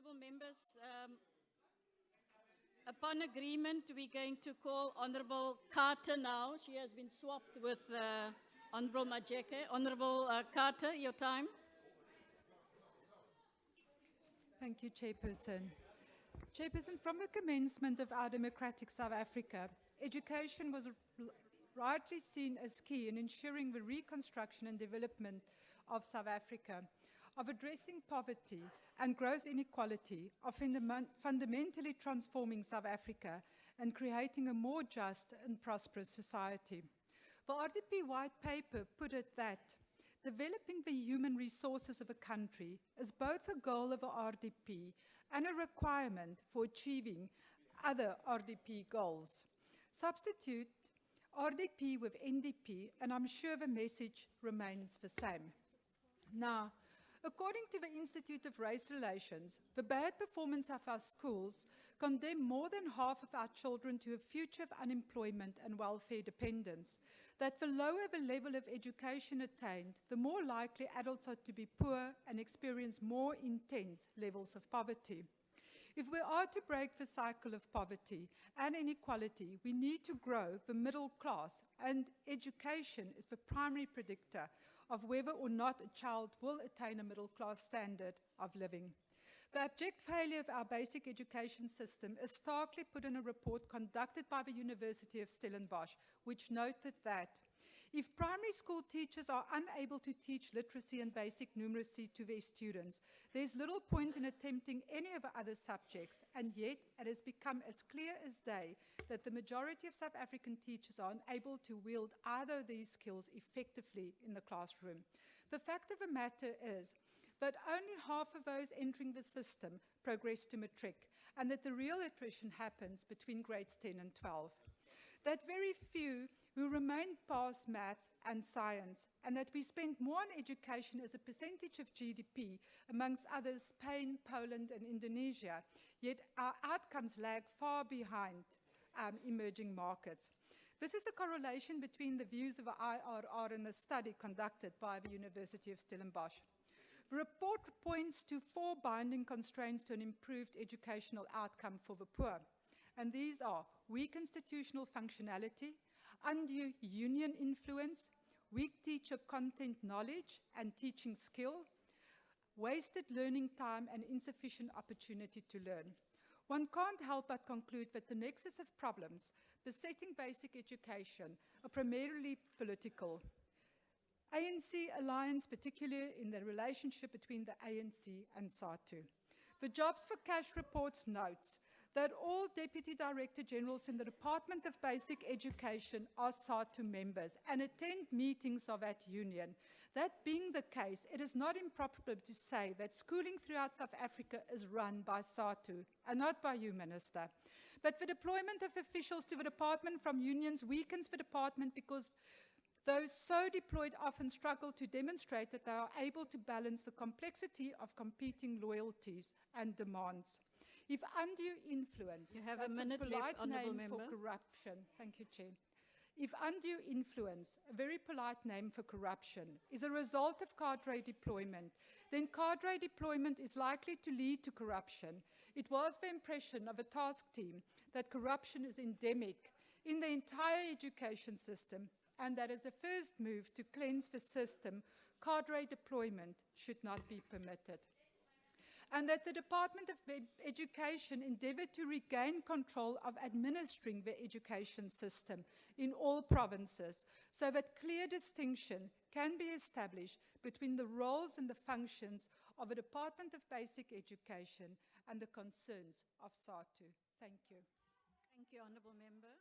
Honourable members, upon agreement, we're going to call Honourable Carter now. She has been swapped with Honourable Majeke. Honourable Carter, your time. Thank you, Chairperson. Chairperson, from the commencement of our democratic South Africa, education was rightly seen as key in ensuring the reconstruction and development of South Africa, of addressing poverty and gross inequality, of fundamentally transforming South Africa and creating a more just and prosperous society. The RDP White Paper put it that developing the human resources of a country is both a goal of the RDP and a requirement for achieving other RDP goals. Substitute RDP with NDP, and I'm sure the message remains the same. Now, according to the Institute of Race Relations, the bad performance of our schools condemn more than half of our children to a future of unemployment and welfare dependence. That the lower the level of education attained, the more likely adults are to be poor and experience more intense levels of poverty. If we are to break the cycle of poverty and inequality, we need to grow the middle class, and education is the primary predictor of whether or not a child will attain a middle class standard of living. The abject failure of our basic education system is starkly put in a report conducted by the University of Stellenbosch, which noted that if primary school teachers are unable to teach literacy and basic numeracy to their students, there is little point in attempting any of the other subjects, and yet it has become as clear as day that the majority of South African teachers are unable to wield either of these skills effectively in the classroom. The fact of the matter is that only half of those entering the system progress to matric, and that the real attrition happens between grades 10 and 12. That very few who remain past math and science, and that we spend more on education as a percentage of GDP, amongst others Spain, Poland and Indonesia, yet our outcomes lag far behind emerging markets. This is a correlation between the views of the IRR and the study conducted by the University of Stellenbosch. The report points to 4 binding constraints to an improved educational outcome for the poor. And these are weak institutional functionality, undue union influence, weak teacher content knowledge and teaching skill, wasted learning time and insufficient opportunity to learn. One can't help but conclude that the nexus of problems besetting basic education are primarily political. ANC alliance, particularly in the relationship between the ANC and SADTU. The Jobs for Cash reports notes that all Deputy Director Generals in the Department of Basic Education are SADTU members and attend meetings of that union. That being the case, it is not improper to say that schooling throughout South Africa is run by SADTU and not by you, Minister. But the deployment of officials to the department from unions weakens the department because those so deployed often struggle to demonstrate that they are able to balance the complexity of competing loyalties and demands. If undue influence, you have a minute left, Honourable Member. For corruption. Thank you, Chair. If undue influence, a very polite name for corruption, is a result of cadre deployment, then cadre deployment is likely to lead to corruption. It was the impression of a task team that corruption is endemic in the entire education system, and that as a first move to cleanse the system, cadre deployment should not be permitted. And that the Department of Education endeavoured to regain control of administering the education system in all provinces, so that clear distinction can be established between the roles and the functions of a Department of Basic Education and the concerns of SADTU. Thank you. Thank you, Honourable Member.